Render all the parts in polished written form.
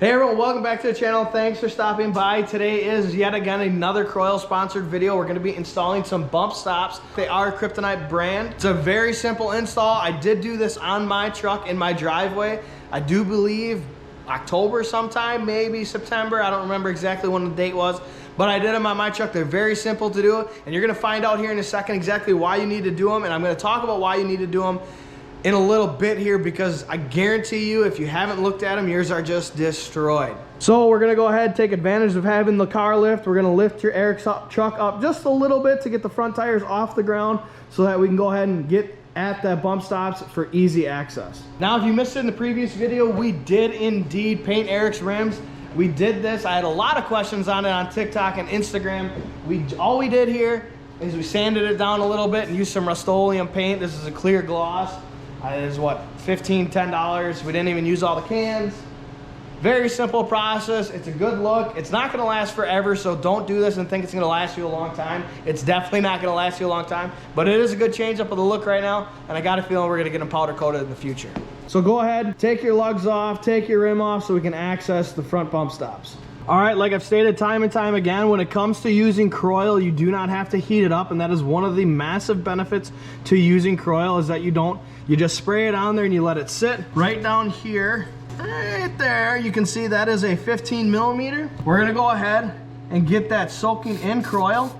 Hey everyone, welcome back to the channel. Thanks for stopping by. Today is yet again another Kroil sponsored video. We're going to be installing some bump stops. They are Kryptonite brand. It's a very simple install. I did do this on my truck in my driveway. I do believe October sometime, maybe September. I don't remember exactly when the date was, but I did them on my truck. They're very simple to do, and you're going to find out here in a second exactly why you need to do them, and I'm going to talk about why you need to do them in a little bit here, because I guarantee you if you haven't looked at them, yours are just destroyed. So we're gonna go ahead and take advantage of having the car lift. We're gonna lift your Eric's truck up just a little bit to get the front tires off the ground so that we can go ahead and get at that bump stops for easy access. Now, if you missed it in the previous video, we did indeed paint Eric's rims. We did this. I had a lot of questions on it on TikTok and Instagram. All we did here is we sanded it down a little bit and used some Rust-Oleum paint. This is a clear gloss. It is what, $15, $10. We didn't even use all the cans. Very simple process. It's a good look. It's not going to last forever, so don't do this and think it's going to last you a long time. It's definitely not going to last you a long time, but it is a good change up of the look right now, and I got a feeling we're going to get them powder coated in the future. So go ahead, take your lugs off, take your rim off so we can access the front bump stops. All right, like I've stated time and time again, when it comes to using Kroil, you do not have to heat it up, and that is one of the massive benefits to using Kroil, is that you just spray it on there and you let it sit. Right down here, right there, you can see that is a 15 millimeter. We're gonna go ahead and get that soaking in Kroil.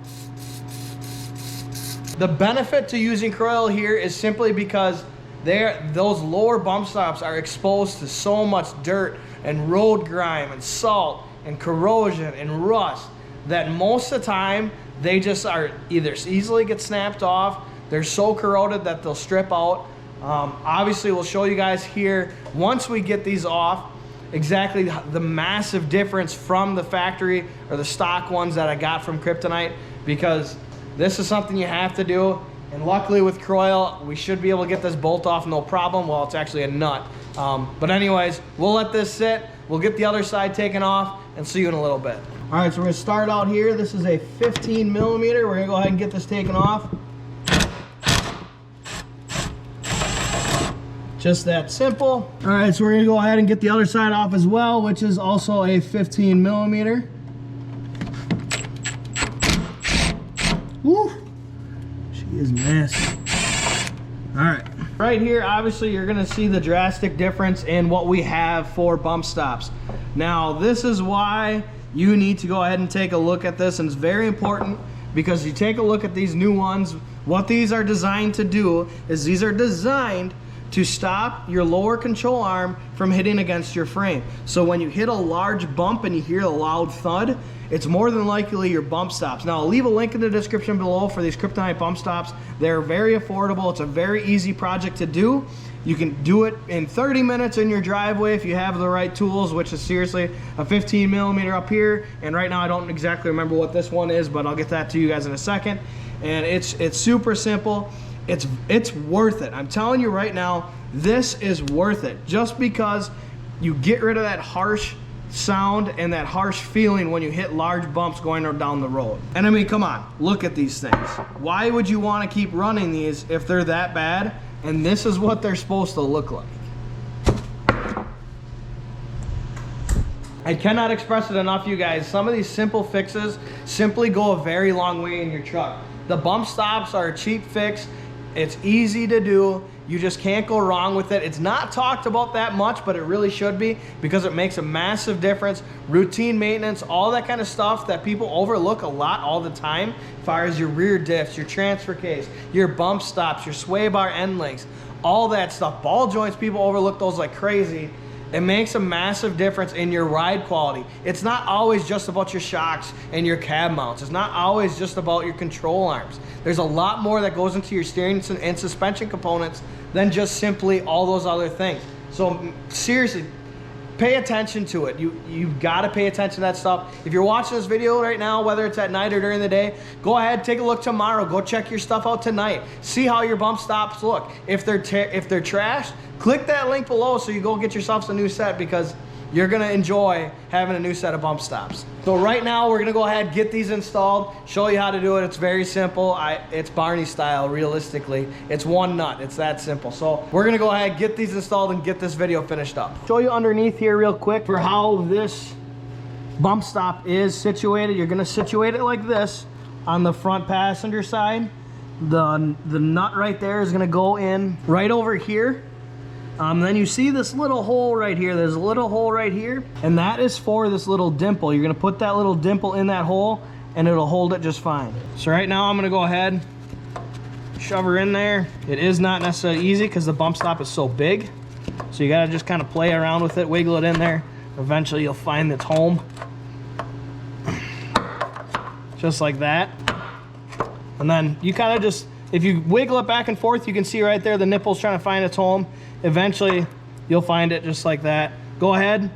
The benefit to using Kroil here is simply because those lower bump stops are exposed to so much dirt and road grime and salt and corrosion and rust that most of the time they just are either easily get snapped off, they're so corroded that they'll strip out. Obviously we'll show you guys here once we get these off exactly the massive difference from the factory or the stock ones that I got from Kryptonite, because this is something you have to do, and luckily with Kroil we should be able to get this bolt off no problem. Well, it's actually a nut, but anyways, we'll let this sit, we'll get the other side taken off and see you in a little bit. All right, so we're gonna start out here. This is a 15 millimeter. We're gonna go ahead and get this taken off. Just that simple. All right, so we're gonna go ahead and get the other side off as well, which is also a 15 millimeter. Woo, she is nasty. All right. Right here, obviously, you're gonna see the drastic difference in what we have for bump stops. Now, this is why you need to go ahead and take a look at this, and it's very important because you take a look at these new ones. What these are designed to do is these are designed to stop your lower control arm from hitting against your frame. So when you hit a large bump and you hear a loud thud, it's more than likely your bump stops. Now, I'll leave a link in the description below for these Kryptonite bump stops. They're very affordable. It's a very easy project to do. You can do it in 30 minutes in your driveway if you have the right tools, which is seriously a 15 millimeter up here. And right now I don't exactly remember what this one is, but I'll get that to you guys in a second. And it's super simple. It's worth it. I'm telling you right now, this is worth it, just because you get rid of that harsh sound and that harsh feeling when you hit large bumps going down the road. And I mean, come on, look at these things. Why would you want to keep running these if they're that bad? And this is what they're supposed to look like. I cannot express it enough, you guys. Some of these simple fixes simply go a very long way in your truck. The bump stops are a cheap fix. It's easy to do. You just can't go wrong with it. It's not talked about that much, but it really should be, because it makes a massive difference. Routine maintenance, all that kind of stuff that people overlook a lot all the time, as far as your rear diffs, your transfer case, your bump stops, your sway bar end links, all that stuff. Ball joints, people overlook those like crazy. It makes a massive difference in your ride quality. It's not always just about your shocks and your cab mounts. It's not always just about your control arms. There's a lot more that goes into your steering and suspension components than just simply all those other things. So seriously, pay attention to it. You've got to pay attention to that stuff. If you're watching this video right now, whether it's at night or during the day, go ahead, take a look tomorrow. Go check your stuff out tonight. See how your bump stops look. If they're trashed, click that link below so you go get yourself a new set, because you're gonna enjoy having a new set of bump stops. So right now we're gonna go ahead and get these installed, show you how to do it. It's very simple. It's Barney style, realistically. It's one nut, it's that simple. So we're gonna go ahead, get these installed and get this video finished up. Show you underneath here real quick for how this bump stop is situated. You're gonna situate it like this on the front passenger side. The nut right there is gonna go in right over here. Then you see this little hole right here. There's a little hole right here, and that is for this little dimple. You're gonna put that little dimple in that hole and it'll hold it just fine. So right now I'm gonna go ahead, shove her in there. It is not necessarily easy because the bump stop is so big. So you gotta just kind of play around with it, wiggle it in there. Eventually you'll find its home. Just like that. And then you kind of just, if you wiggle it back and forth, you can see right there the nipple's trying to find its home. Eventually you'll find it just like that. Go ahead,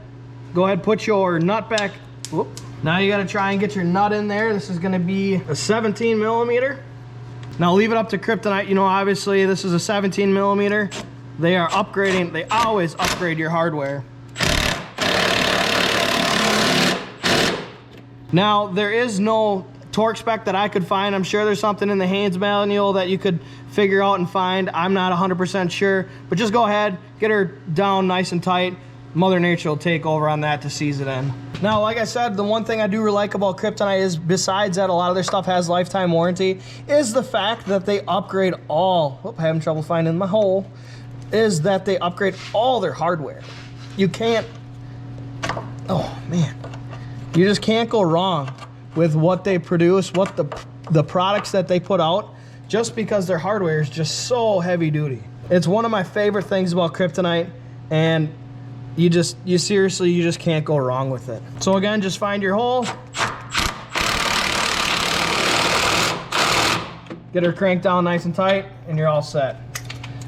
put your nut back. Whoop. Now you gotta try and get your nut in there. This is gonna be a 17 millimeter. Now leave it up to Kryptonite. You know, obviously this is a 17 millimeter. They are upgrading, they always upgrade your hardware. Now, there is no torque spec that I could find. I'm sure there's something in the Haynes manual that you could figure out and find. I'm not 100% sure, but just go ahead, get her down nice and tight. Mother Nature will take over on that to seize it in. Now, like I said, the one thing I do like about Kryptonite is, besides that a lot of their stuff has lifetime warranty, is the fact that they upgrade all, having trouble finding my hole, is that they upgrade all their hardware. You can't, oh man. You just can't go wrong with what they produce, what the products that they put out, just because their hardware is just so heavy duty. It's one of my favorite things about Kryptonite, and you seriously just can't go wrong with it. So again, just find your hole, get her cranked down nice and tight, and you're all set.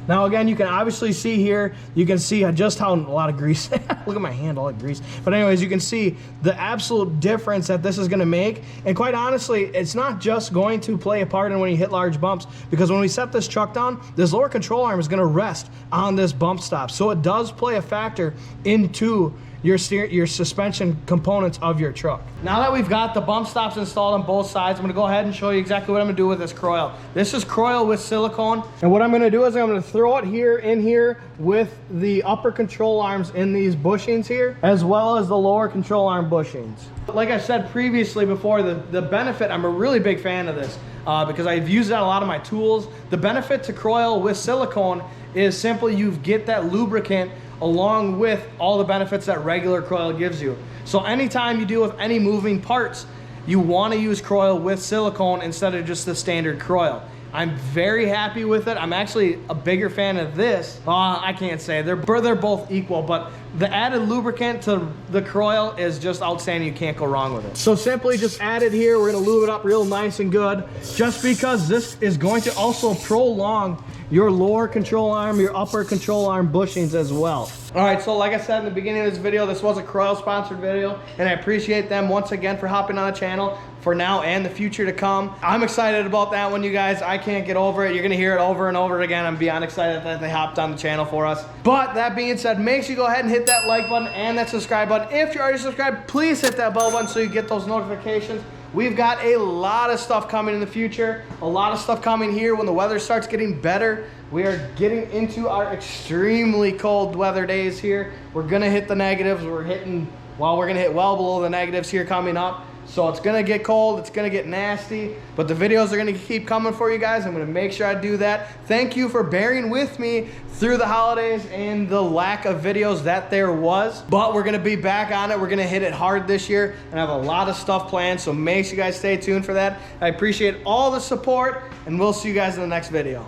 Now again, you can obviously see here, you can see just how a lot of grease, look at my hand, all that grease. But anyways, you can see the absolute difference that this is gonna make. And quite honestly, it's not just going to play a part in when you hit large bumps, because when we set this truck down, this lower control arm is gonna rest on this bump stop. So it does play a factor into your suspension components of your truck. Now that we've got the bump stops installed on both sides, I'm gonna go ahead and show you exactly what I'm gonna do with this Kroil. This is Kroil with silicone, and what I'm gonna do is I'm gonna throw it in here with the upper control arms in these bushings here, as well as the lower control arm bushings. Like I said previously before, the benefit, I'm a really big fan of this because I've used it on a lot of my tools. The benefit to Kroil with silicone is simply you get that lubricant along with all the benefits that regular Kroil gives you. So anytime you deal with any moving parts, you want to use Kroil with silicone instead of just the standard Kroil. I'm very happy with it. I'm actually a bigger fan of this. I can't say, they're both equal, but the added lubricant to the Kroil is just outstanding. You can't go wrong with it. So simply just add it here. We're gonna lube it up real nice and good, just because this is going to also prolong your lower control arm, your upper control arm bushings as well. All right, so like I said in the beginning of this video, this was a Kroil sponsored video, and I appreciate them once again for hopping on the channel for now and the future to come. I'm excited about that one, you guys. I can't get over it. You're gonna hear it over and over again. I'm beyond excited that they hopped on the channel for us. But that being said, make sure you go ahead and hit that like button and that subscribe button. If you're already subscribed, please hit that bell button so you get those notifications. We've got a lot of stuff coming in the future, a lot of stuff coming here when the weather starts getting better. We are getting into our extremely cold weather days here. We're gonna hit the negatives. We're gonna hit well below the negatives here coming up. So it's gonna get cold, it's gonna get nasty, but the videos are gonna keep coming for you guys. I'm gonna make sure I do that. Thank you for bearing with me through the holidays and the lack of videos that there was, but we're gonna be back on it. We're gonna hit it hard this year and have a lot of stuff planned, so make sure you guys stay tuned for that. I appreciate all the support, and we'll see you guys in the next video.